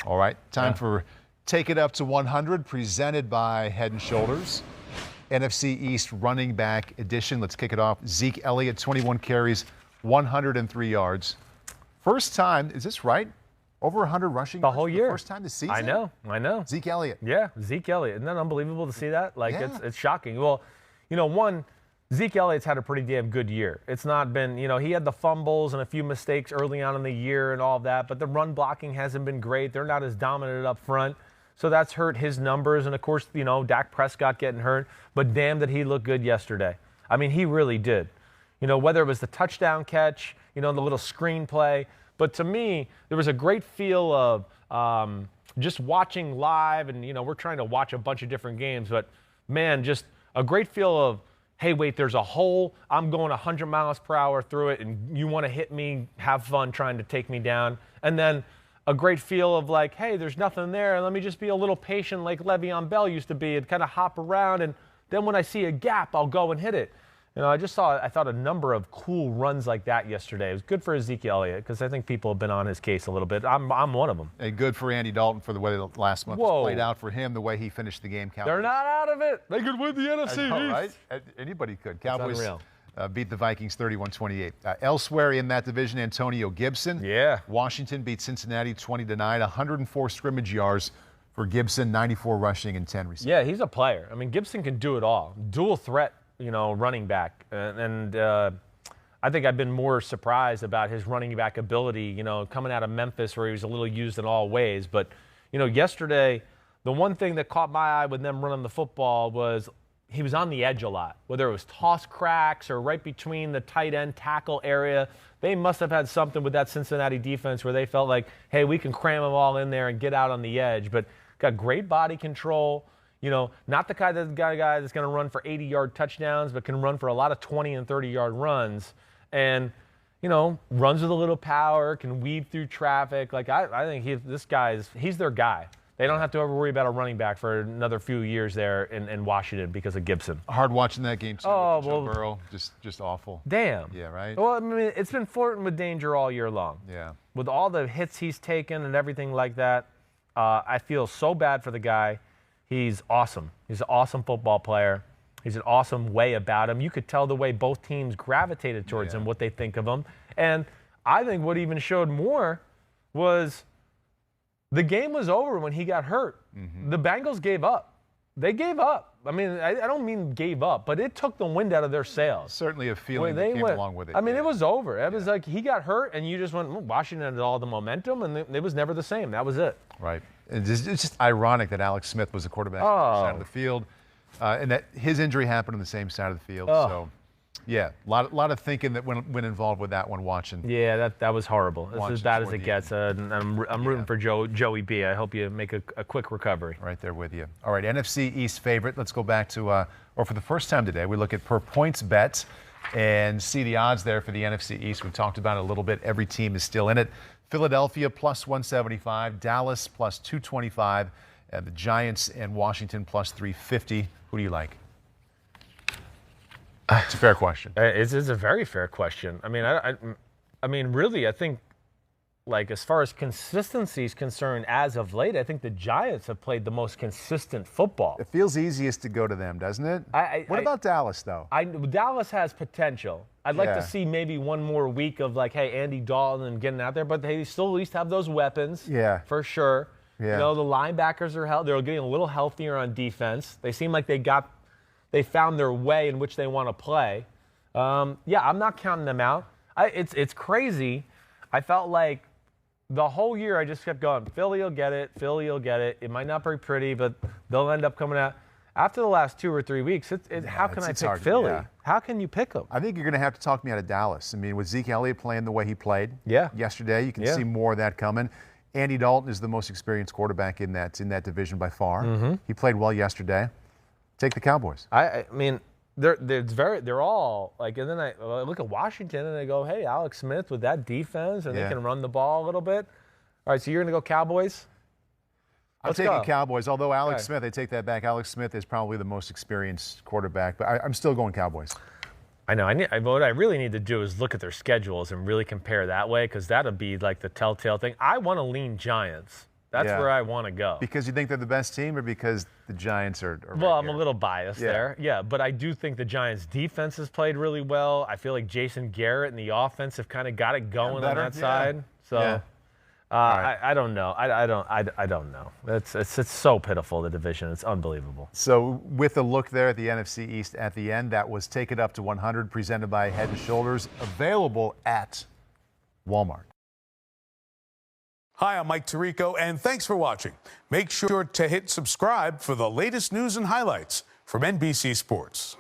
All right, time for Take It Up to 100, presented by Head & Shoulders. NFC East running back edition. Let's kick it off. Zeke Elliott, 21 carries, 103 yards. First time, is this right? Over 100 rushing the whole year. First time this season? I know. Zeke Elliott. Yeah, Zeke Elliott. Isn't that unbelievable to see that? Like, it's shocking. Well, one, Zeke Elliott's had a pretty damn good year. It's not been, he had the fumbles and a few mistakes early on in the year and all of that, but the run blocking hasn't been great. They're not as dominant up front. So that's hurt his numbers. And, of course, Dak Prescott getting hurt. But damn did he look good yesterday. I mean, he really did. Whether it was the touchdown catch, the little screen play. But to me, there was a great feel of just watching live. And, we're trying to watch a bunch of different games. But, man, just a great feel of, hey, wait, there's a hole. I'm going 100 miles per hour through it. And you want to hit me, have fun trying to take me down. And then a great feel of like, hey, there's nothing there. Let me just be a little patient like Le'Veon Bell used to be and kind of hop around. And then when I see a gap, I'll go and hit it. I thought a number of cool runs like that yesterday. It was good for Ezekiel Elliott because I think people have been on his case a little bit. I'm one of them. And good for Andy Dalton for the way the last month was played out for him, the way he finished the game. Cowboys. They're not out of it. They could win the NFC East. Right? Anybody could. Cowboys beat the Vikings 31-28. Elsewhere in that division, Antonio Gibson. Yeah. Washington beat Cincinnati 20-9. 104 scrimmage yards for Gibson, 94 rushing and 10 receiving. Yeah, he's a player. I mean, Gibson can do it all. Dual threat, running back. And I think I've been more surprised about his running back ability, coming out of Memphis where he was a little used in all ways. But, yesterday, the one thing that caught my eye with them running the football was he was on the edge a lot, whether it was toss cracks or right between the tight end tackle area. They must have had something with that Cincinnati defense where they felt like, hey, we can cram them all in there and get out on the edge. But got great body control. Not the guy that's going to run for 80-yard touchdowns, but can run for a lot of 20 and 30-yard runs. And, runs with a little power, can weave through traffic. Like, I think he's their guy. They don't have to ever worry about a running back for another few years there in Washington because of Gibson. Hard watching that game, too. Joe Burrow, just awful. Damn. Yeah, right? Well, I mean, it's been flirting with danger all year long. Yeah. With all the hits he's taken and everything like that, I feel so bad for the guy. He's awesome. He's an awesome football player. He's an awesome way about him. You could tell the way both teams gravitated towards him, what they think of him. And I think what even showed more was the game was over when he got hurt. Mm-hmm. The Bengals gave up. They gave up. I mean, I don't mean gave up, but it took the wind out of their sails. Certainly a feeling that came along with it. I mean, it was over. It was like he got hurt, and you just went, Washington had all the momentum, and it was never the same. That was it. Right. It's just ironic that Alex Smith was the quarterback on the side of the field, and that his injury happened on the same side of the field. So, yeah, a lot of thinking that went involved with that one watching. Yeah, that was horrible. It's as bad as it gets. I'm rooting for Joey B. I hope you make a quick recovery. Right there with you. All right, NFC East favorite. Let's go back to, or for the first time today, we look at per points bets and see the odds there for the NFC East. We've talked about it a little bit. Every team is still in it. Philadelphia plus 175, Dallas plus 225, and the Giants and Washington plus 350. Who do you like? It's a fair question. It's a very fair question. I mean, I mean, really, I think, like, as far as consistency is concerned, as of late, I think the Giants have played the most consistent football. It feels easiest to go to them, doesn't it? What about Dallas, though? Dallas has potential. I'd like to see maybe one more week of, like, hey, Andy Dalton and getting out there, but they still at least have those weapons. Yeah. For sure. Yeah. The linebackers are they're getting a little healthier on defense. They seem like they found their way in which they want to play. I'm not counting them out. It's crazy. I felt like the whole year I just kept going, Philly will get it, Philly will get it. It might not be pretty, but they'll end up coming out. After the last 2 or 3 weeks, how can I pick Philly? Yeah. How can you pick them? I think you're going to have to talk me out of Dallas. I mean, with Zeke Elliott playing the way he played yesterday, you can see more of that coming. Andy Dalton is the most experienced quarterback in that division by far. Mm-hmm. He played well yesterday. Take the Cowboys. I mean, they're all like, and then I look at Washington and I go, hey, Alex Smith with that defense, and they can run the ball a little bit. All right, so you're going to go Cowboys? I'm taking Cowboys, although Alex Smith, I take that back. Alex Smith is probably the most experienced quarterback, but I'm still going Cowboys. I know. What I really need to do is look at their schedules and really compare that way, because that'll be like the telltale thing. I want to lean Giants, That's Yeah. where I want to go. Because you think they're the best team, or because the Giants are Well, right I'm here? a little biased there. Yeah, but I do think the Giants' defense has played really well. I feel like Jason Garrett and the offense have kind of got it going on that side. So Yeah. Right. I don't know. I don't know. It's so pitiful, the division. It's unbelievable. So with a look there at the NFC East at the end, that was Take It Up to 100, presented by Head & Shoulders, available at Walmart. Hi, I'm Mike Tirico, and thanks for watching. Make sure to hit subscribe for the latest news and highlights from NBC Sports.